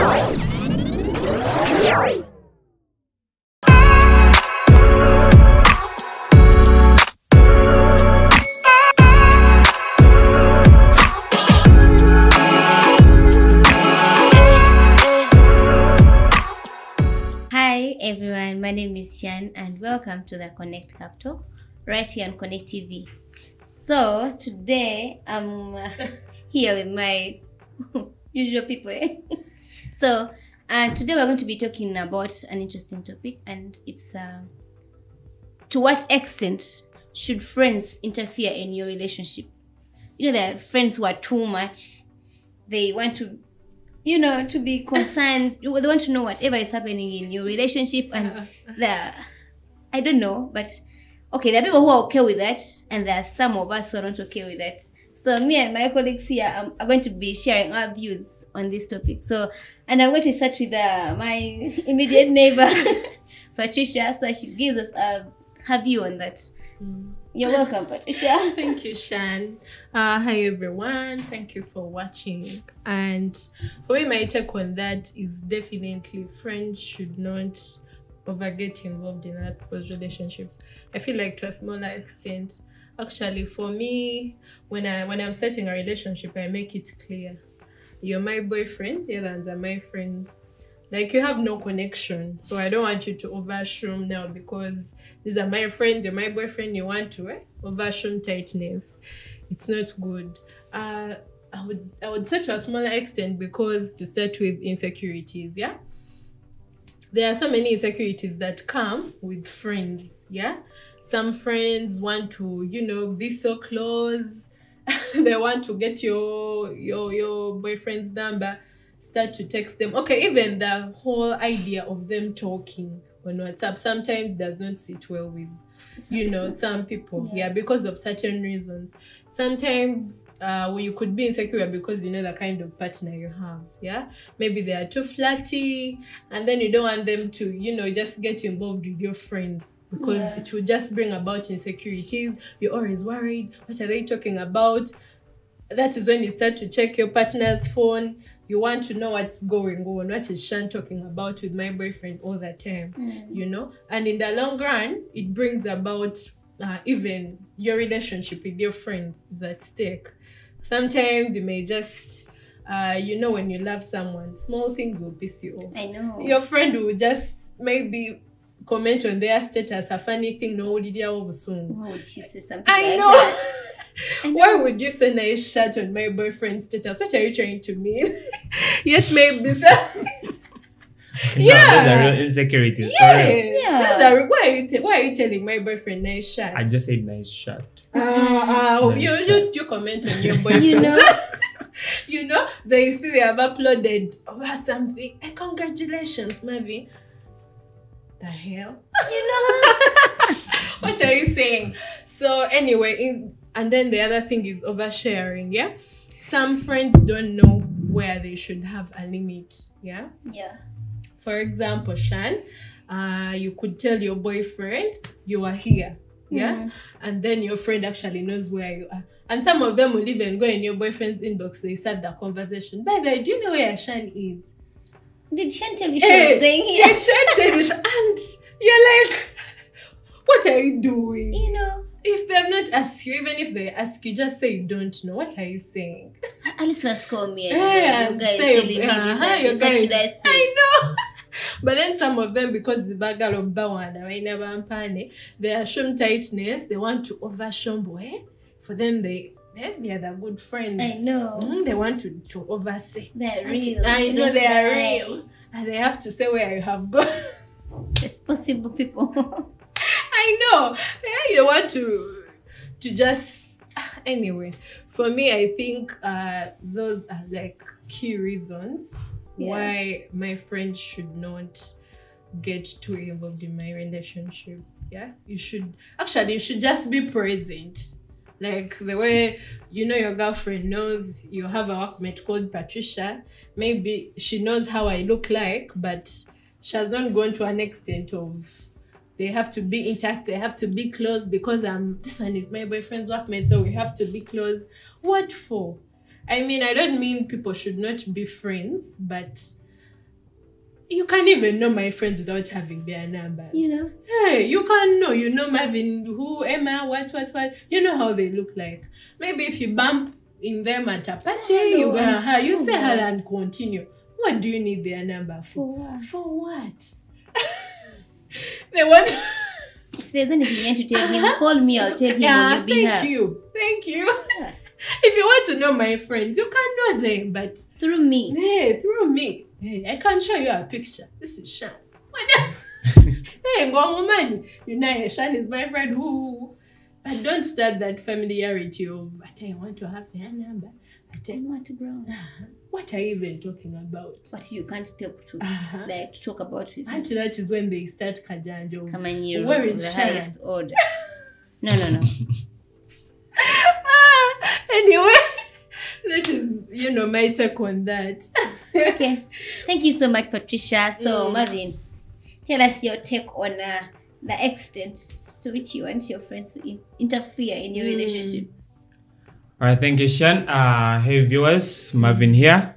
Hi everyone, my name is Shan and welcome to the Connect Cuptalk right here on Connect TV. So today I'm here with my usual people. So today we're going to be talking about an interesting topic, and it's to what extent should friends interfere in your relationship? You know, there are friends who are too much. They want to, you know, to be concerned. They want to know whatever is happening in your relationship, and I don't know, but okay, there are people who are okay with that, and there are some of us who are not okay with that. So me and my colleagues here are going to be sharing our views on this topic. So, and I'm going to start with my immediate neighbor, Patricia, so she gives us her view on that. You're welcome, Patricia. Thank you, Shan. Hi, everyone. Thank you for watching. And for me, my take on that is definitely friends should not get involved in other people's relationships. I feel like to a smaller extent. Actually, for me, when I'm starting a relationship, I make it clear. You're my boyfriend, the others are my friends. Like, you have no connection. So I don't want you to overshoom now because these are my friends, you're my boyfriend, you want to overshoom tightness. It's not good. I would say to a smaller extent, because to start with insecurities, yeah? There are so many insecurities that come with friends, yeah? Some friends want to, you know, be so close. They want to get your boyfriend's number, start to text them. Okay, even the whole idea of them talking on WhatsApp sometimes does not sit well with, you know, some people. Yeah, because of certain reasons. Sometimes you could be insecure because you know the kind of partner you have. Yeah, maybe they are too flirty, and then you don't want them to, you know, just get involved with your friends, because it will just bring about insecurities. You're always worried. What are they talking about? That is when you start to check your partner's phone. You want to know what's going on. What is Shan talking about with my boyfriend all the time? You know? And in the long run, it brings about even your relationship with your friends is at stake. Sometimes you may just, you know, when you love someone, small things will piss you off. I know. Your friend will just maybe comment on their status, a funny thing. No, did you ever soon? Why would she say something I like know. that? I know. Why would you say nice shirt on my boyfriend's status? What are you trying to mean? Yes, maybe. Yeah, those are real insecurities. Yes. Yeah. Why are you telling my boyfriend nice shirt? I just said nice shirt. You comment on your boyfriend. You know. You know, they see they have uploaded about something. Hey, congratulations, Mavi. The hell? You know. What are you saying? So anyway, and then the other thing is oversharing. Yeah, some friends don't know where they should have a limit. Yeah. For example, Shan, you could tell your boyfriend you are here. Yeah. And then your friend actually knows where you are. And some of them will even go in your boyfriend's inbox. They start the conversation. By the way, do you know where Shan is? Did Shan tell you she was going here? Did Shan tell you? And you're like, what are you doing? You know. If they have not asked you, even if they ask you, just say you don't know. What are you saying? Alice was calling me. Yeah, you guys telling me this. What should I say? I know. But then some of them, because the bagal of bawana, they assume tightness. They want to overshow. For them, they are the good friends. I know. They want to oversay. They're real. I know they are real. And they have to say where you have gone. Responsible people. I know. Yeah, you want to just... Anyway, for me, I think those are like key reasons why my friends should not get too involved in my relationship. Yeah, you should just be present. Like the way, you know, your girlfriend knows you have a workmate called Patricia. Maybe she knows how I look like, but she has not gone to an extent of they have to be intact, they have to be close because this one is my boyfriend's workmate, so we have to be close. What for? I mean, I don't mean people should not be friends, but you can't even know my friends without having their numbers. You know? Hey, you can't know. You know Marvin, who, Emma, what. You know how they look like. Maybe if you bump in them at a party, you go, you say hello and continue. What do you need their number for? For what? They want... If there's anything you want to tell him, call me. I'll tell him on your behalf. Thank you. Yeah. If you want to know my friends, you can know them, but Through me. Hey, through me. Hey, I can show you a picture. This is Shan. Hey, Ngwangumani. You know, Shan is my friend who... But don't start that familiarity of, but I want to have their number. I want to grow. What are you even talking about? What you can't talk to, like to talk about with Until that is when they start kajanjo. Kamanyiro, Where is the Shan? highest order. No. Anyway, that is, my take on that. Okay. Thank you so much, Patricia. So, Marvin, tell us your take on the extent to which you want your friends to interfere in your relationship. All right, thank you, Shan. Hey, viewers, Marvin here.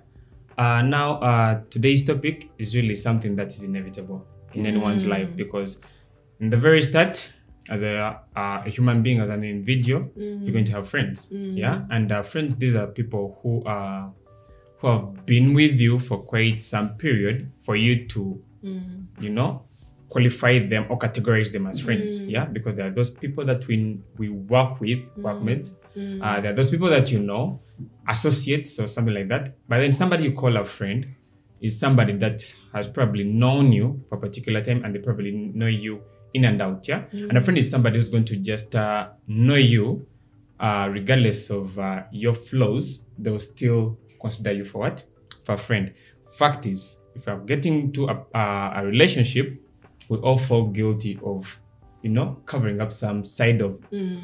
Now, today's topic is really something that is inevitable in anyone's life, because in the very start, as a human being, as an individual, you're going to have friends. Yeah, and friends, these are people who have been with you for quite some period for you to, qualify them or categorize them as friends. Yeah, because there are those people that we work with, workmates. There are those people that associates or something like that. But then somebody you call a friend is somebody that has probably known you for a particular time, and they probably know you in and out. Yeah, and a friend is somebody who's going to just know you regardless of your flaws. They'll still consider you for what? For a friend. Fact is, if you're getting to a relationship, we all fall guilty of, covering up some side of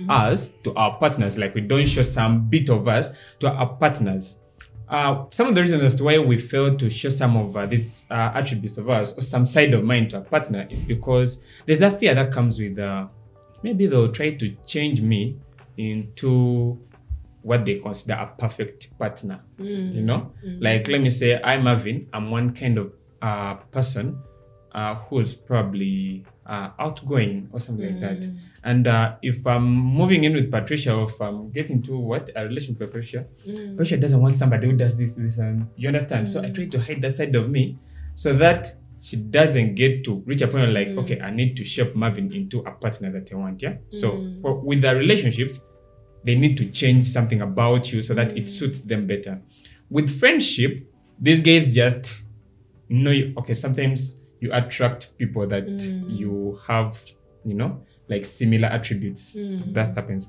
us to our partners. Like we don't show some bit of us to our partners. Some of the reasons as to why we fail to show some of these attributes of us or some side of mine to our partner is because there's that fear that comes with maybe they'll try to change me into what they consider a perfect partner. Like, let me say I'm Marvin. I'm one kind of person who's probably outgoing or something like that. And if I'm moving in with Patricia, or if I'm getting to a relationship with Patricia, Patricia doesn't want somebody who does this, and you understand? So I try to hide that side of me so that she doesn't get to reach a point like, okay, I need to shape Marvin into a partner that I want. Yeah. So with the relationships, they need to change something about you so that it suits them better. With friendship, these guys just know you. Okay, sometimes you attract people that you have, like similar attributes. That happens.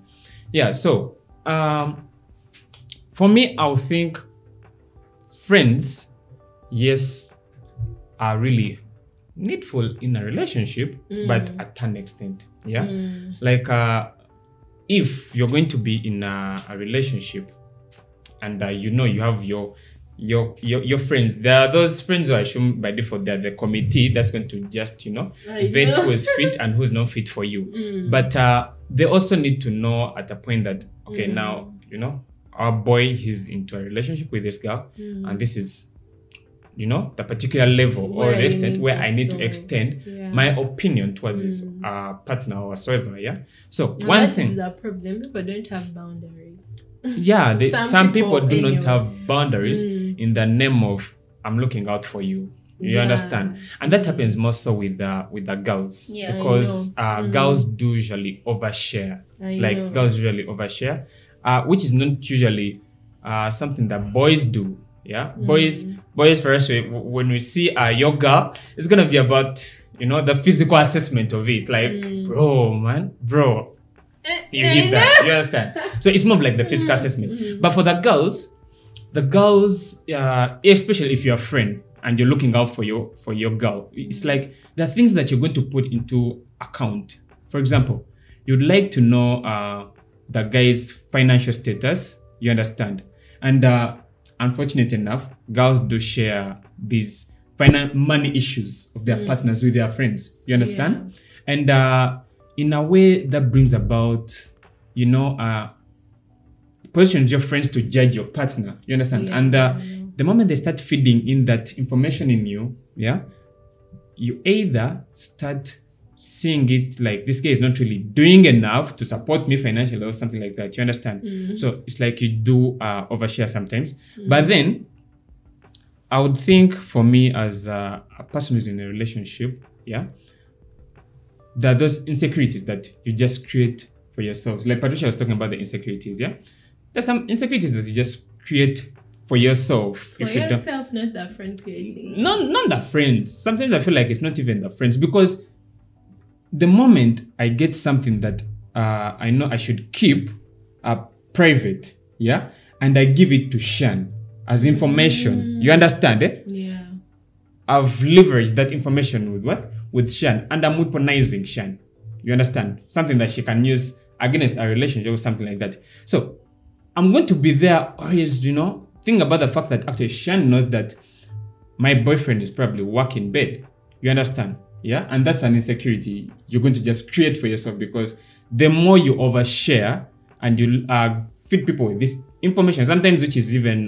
Yeah, so for me, I would think friends, yes, are really needful in a relationship, but at an extent. Yeah, like if you're going to be in a relationship and you have your friends, there are those friends who I assume by default they're the committee that's going to just vet who is fit and who's not fit for you. But they also need to know at a point that okay, now our boy, he's into a relationship with this girl, and this is the particular level or the extent where I need to extend my opinion towards his partner or whatsoever. Yeah. So one thing is the problem. People don't have boundaries. Yeah, some people do not have boundaries in the name of I'm looking out for you. You understand? And that happens more so with the girls, because girls do usually overshare. Girls usually overshare, which is not usually something that boys do. Yeah, boys for us, when we see your girl, it's gonna be about the physical assessment of it. Like, bro. You hit that. You understand? So it's more like the physical assessment. But for the girls, especially if you're a friend and you're looking out for your girl, it's like there are things that you're going to put into account. For example, you'd like to know the guy's financial status. You understand? And unfortunately enough, girls do share these money issues of their partners with their friends. You understand? And in a way that brings about, positions your friends to judge your partner. You understand? And the moment they start feeding in that information in you, you either start seeing it like this guy is not really doing enough to support me financially or something like that. You understand? So it's like you do overshare sometimes. But then I would think for me as a person who's in a relationship, yeah, there are those insecurities that you just create for yourselves. Like Patricia was talking about the insecurities, yeah? There's some insecurities that you just create for yourself. For yourself, not the friend creating. Not the friends. Sometimes I feel like it's not even the friends, because the moment I get something that I know I should keep private, yeah, and I give it to Shan as information, you understand, eh? Yeah. I've leveraged that information with what? With Shan, and I'm weaponizing Shan. You understand? Something that she can use against a relationship or something like that. So I'm going to be there always, think about the fact that actually Shan knows that my boyfriend is probably working bed. You understand? Yeah. And that's an insecurity you're going to just create for yourself, because the more you overshare and you feed people with this information, sometimes which is even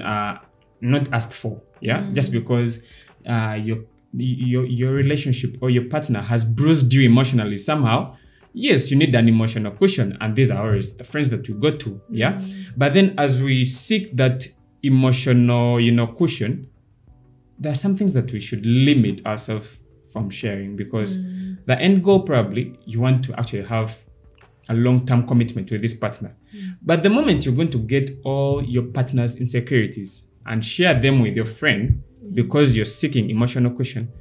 not asked for. Yeah. Just because your relationship or your partner has bruised you emotionally somehow. Yes, you need an emotional cushion, and these are always the friends that you go to, yeah? But then as we seek that emotional, cushion, there are some things that we should limit ourselves from sharing, because the end goal probably, you want to actually have a long-term commitment with this partner. But the moment you're going to get all your partner's insecurities and share them with your friend because you're seeking emotional cushion,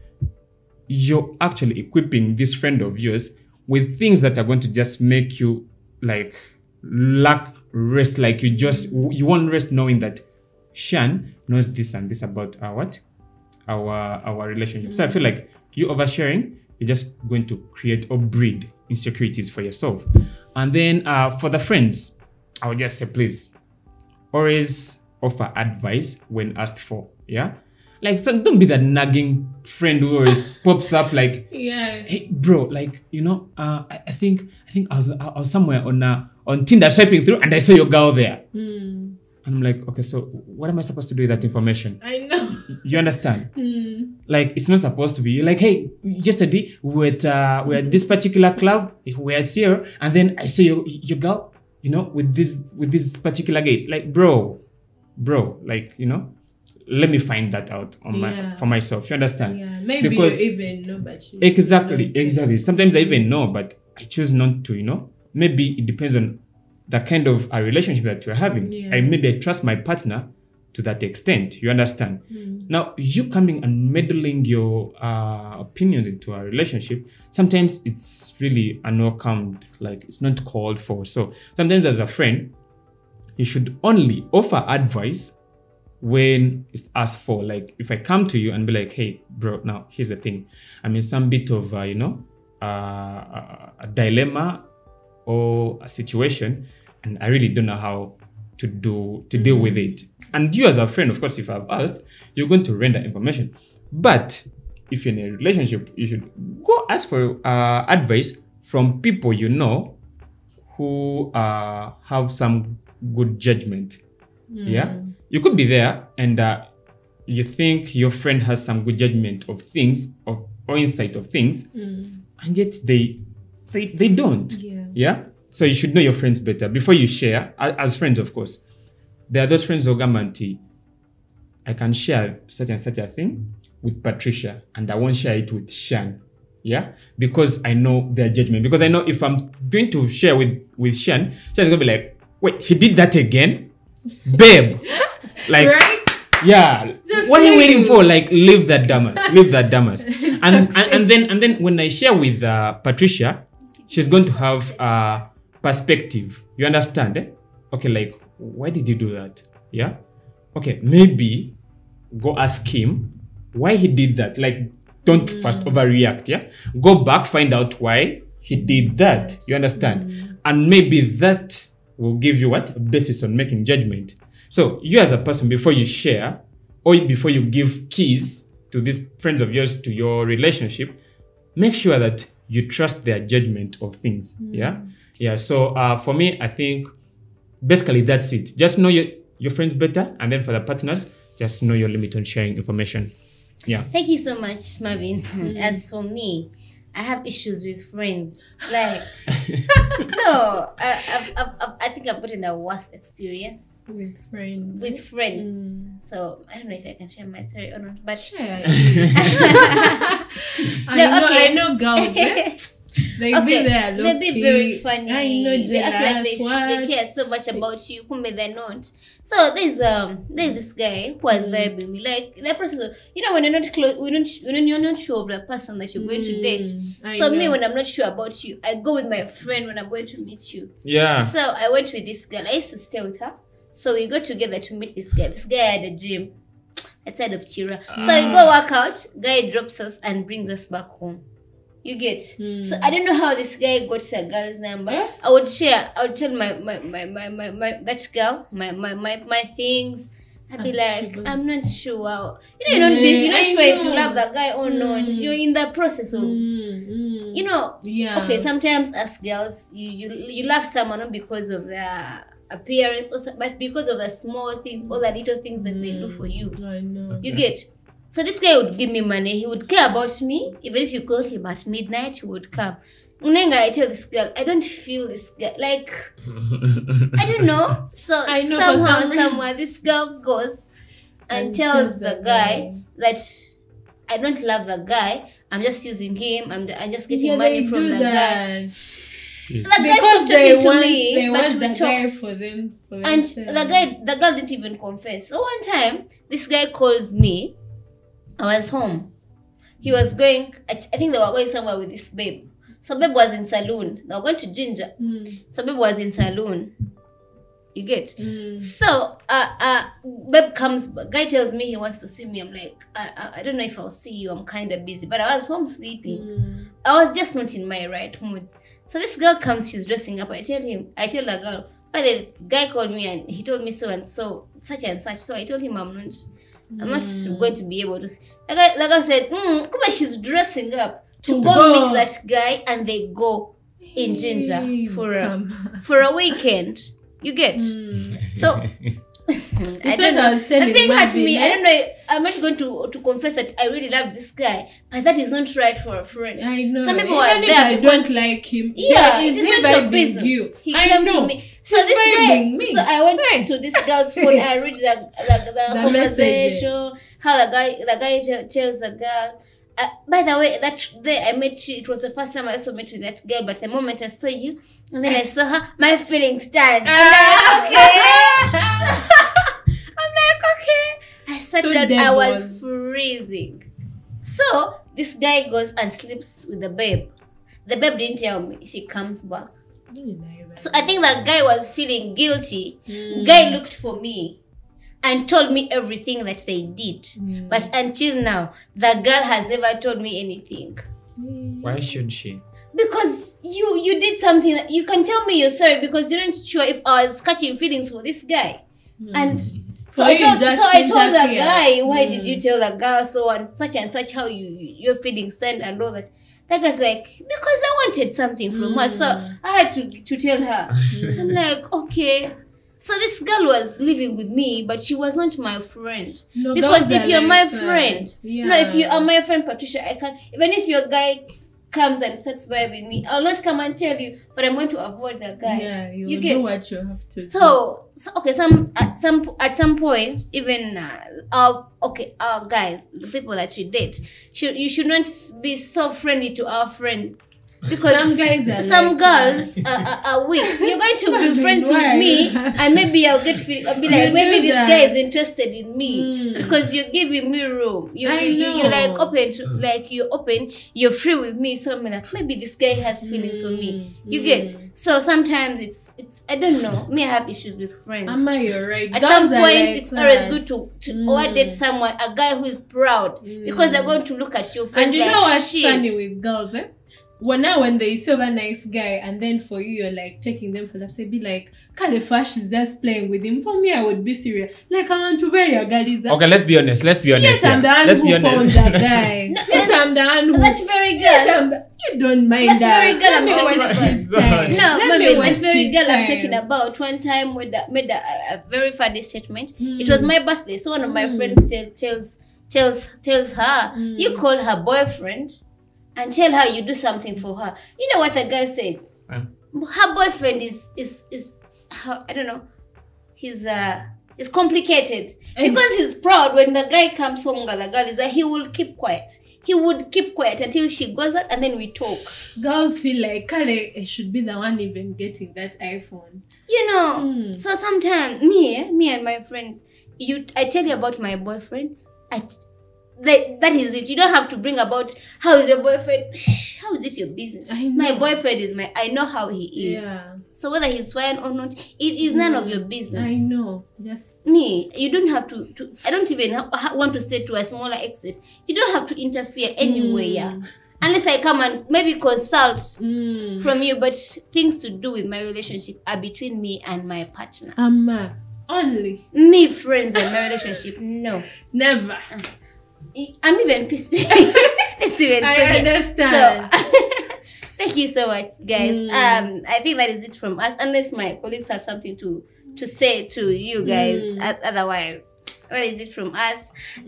you're actually equipping this friend of yours with things that are going to just make you like lack rest. Like you won't rest knowing that Shan knows this and this about our relationship. So I feel like you oversharing, you're just going to create or breed insecurities for yourself. And then for the friends, I would just say, please always offer advice when asked for. Yeah. Like, so don't be that nagging friend who always pops up like, hey, bro, like, I think I was somewhere on Tinder swiping through and I saw your girl there. And I'm like, okay, so what am I supposed to do with that information? I know. You understand? Like, it's not supposed to be like, hey, yesterday we're at this particular club, we're at Sierra, and then I saw your girl, with this particular gaze. Like, bro, like, let me find that out for myself. You understand? Yeah, maybe because you even know, but you exactly. Sometimes I even know, but I choose not to. Maybe it depends on the kind of a relationship that you're having. Yeah. And maybe I trust my partner to that extent. You understand? Now, you coming and meddling your opinions into a relationship, sometimes it's really unwelcomed. Like, it's not called for. So sometimes as a friend, you should only offer advice when it's asked for. Like, if I come to you and be like, hey, bro, now here's the thing. I'm in some bit of, a dilemma or a situation, and I really don't know how to deal with it. And you as a friend, of course, if I've asked, you're going to render information. But if you're in a relationship, you should go ask for advice from people who have some good judgment. Yeah, you could be there and you think your friend has some good judgment of things or insight of things, and yet they don't. Yeah. So you should know your friends better before you share. As friends, of course, there are those friends who guarantee I can share such and such a thing with Patricia and I won't share it with Shan. Yeah, because I know their judgment. Because I know if I'm going to share with Shan, Shan's gonna be like, wait, he did that again? Babe, like, right? Yeah, just what are you waiting for? Like, leave that dumbers. and then when I share with Patricia, she's going to have perspective. You understand? Eh? Okay, like, why did you do that? Yeah. Okay, maybe go ask him why he did that. Like, don't first overreact. Yeah, go back, find out why he did that. You understand? And maybe that will give you a basis on making judgment. So you as a person, before you share or before you give keys to these friends of yours to your relationship, make sure that you trust their judgment of things. Yeah. So for me, I think basically that's it. Just know your friends better, and then for the partners, just know your limit on sharing information. Yeah. Thank you so much, Marvin. As for me, I have issues with friends. Like, no, I think I've gotten the worst experience With friends. with friends. So I don't know if I can share my story or not, but I know girls. They be there, they'll be very funny. I know, They act like they jealous, care so much about you. Kumbe they're not. So there's this guy who was vibing me. Like the person, when you're not close, when you're not sure of the person that you're going to date. So me, when I'm not sure about you, I go with my friend when I'm going to meet you. Yeah. So I went with this girl. I used to stay with her. So we got together to meet this guy. This guy had a gym outside of Chira. So we go work out. Guy drops us and brings us back home. You get. So I don't know how this guy got a girl's number. I would tell my that girl my things. I'd be like, I'm not sure. You're not sure if you love that guy or not. You're in the process of Yeah. Okay, sometimes as girls you love someone not because of their appearance but because of the small things, all the little things that they do for you. I know. You get. So this guy would give me money. He would care about me. Even if you call him at midnight, he would come. Unenga, I tell this girl, I don't feel this guy. Like, I don't know. So I know somewhere, this girl goes and tells the guy that I don't love the guy. I'm just using him. I'm just getting money from the guy. The guy stopped talking to me, but we talked. And the girl didn't even confess. So one time, this guy calls me. I was home. He was going, I think they were going somewhere with this babe. So babe was in saloon. They were going to Ginger. So babe was in saloon. You get? So babe comes, guy tells me he wants to see me. I'm like, I don't know if I'll see you. I'm kind of busy. But I was home sleeping. I was just not in my right mood. So this girl comes, she's dressing up. I tell the girl, but the guy called me and he told me so and so, such and such. So I told him I'm not going to be able to. The guy said, Kuba, she's dressing up to go meet that guy, and they go in Ginger for a weekend. You get? So I don't know. The thing hurt me. I don't know. I'm not going to confess that I really love this guy, but that is not right for a friend. I know. Some people are there I don't like him. Yeah, it's not your business. He came to me. So this guy, so I went to this girl's phone. I read the conversation, how the guy tells the girl. By the way, that day I met you. It was the first time I also met with that girl. But the moment I saw you, and then I saw her, my feelings turned. I'm like, okay. I'm like, okay. I started. I was freezing. So this guy goes and sleeps with the babe. The babe didn't tell me. She comes back. So I think that guy was feeling guilty. Guy looked for me and told me everything that they did. But until now, the girl has never told me anything. Why should she? Because you did something that you can tell me you're sorry because you're not sure if I was catching feelings for this guy. And so I told the guy, why did you tell the girl so and such how your feelings stand and all that. That guy's like, because I wanted something from her, so I had to tell her. I'm like, okay. So this girl was living with me, but she was not my friend. No, because if you're my friend, if you are my friend, Patricia, I can, even if your guy comes and starts vibing me, I'll not come and tell you, but I'm going to avoid that guy. Yeah, you do what you have to do. So okay, at some point, even our guys, the people that you date, you should not be so friendly to our friends. Because some girls are weak. You're going to be friends with me, and maybe I'll be like, maybe this guy is interested in me because you're giving me room. You're like open to, like you're open. You're free with me, so I'm like, maybe this guy has feelings for me. You get? So sometimes it's I don't know. Me, I have issues with friends. You're right. At some point, it's always good to date someone, a guy who is proud, because they're going to look at your friends. And you know what's funny with girls, eh? When they see a nice guy and then for you you're like taking them for laughs, be like, Kalefash is just playing with him. For me, I would be serious. Like, I want to wear your girl. Okay, let's be honest. Let's be honest. I'm the one who found that guy. I'm the one who. That's very good. You don't mind that. That's very good. I'm talking about. No, maybe that's very good. I'm talking about one time made a very funny statement. It was my birthday, so one of my friends tells tells her, you call her boyfriend and tell her you do something for her. You know what the girl said? Her boyfriend is I don't know. He's complicated because he's proud. When the guy comes home, the girl is that he will keep quiet. He would keep quiet until she goes out and then we talk. Girls feel like Kale should be the one even getting that iPhone. You know, so sometimes me and my friends, I tell you about my boyfriend. That is it. You don't have to bring about how is your boyfriend. How is it your business? My boyfriend is I know how he is. Yeah. So whether he's fine or not, it is none of your business. I know. Yes. You don't have to I don't even want to say to a smaller extent. You don't have to interfere anywhere. Unless I come and maybe consult from you. But things to do with my relationship are between me and my partner. Only. Me, friends, and my relationship, no. Never. I'm even pissed. I understand. So, thank you so much, guys. I think that is it from us. Unless my colleagues have something to say to you guys. Otherwise, what is it from us?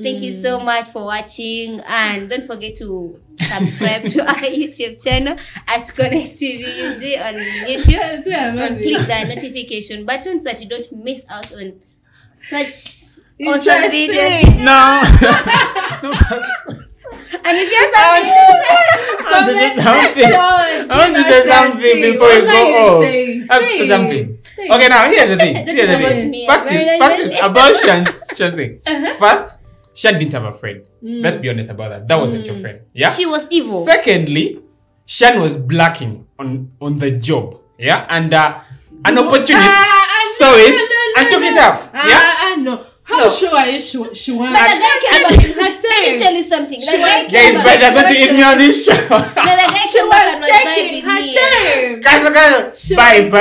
Thank you so much for watching, and don't forget to subscribe to our YouTube channel at Connect TV UG on YouTube, and click the notification button so that you don't miss out on such awesome videos. No. No. And if you I want to say something before we go off. I have to say something. Okay, now here's the thing. Practice about Shan's thing. First, Shan didn't have a friend. Let's be honest about that. That wasn't your friend. Yeah. She was evil. Secondly, Shan was blacking on the job. Yeah, and an opportunist saw it and took it up. Yeah. No. How sure are you she was? But the guy came back. Let me tell you something. The guy came back. Guys, they're going to eat me on this show. No, the guy came back and was vibing me. Guys, bye.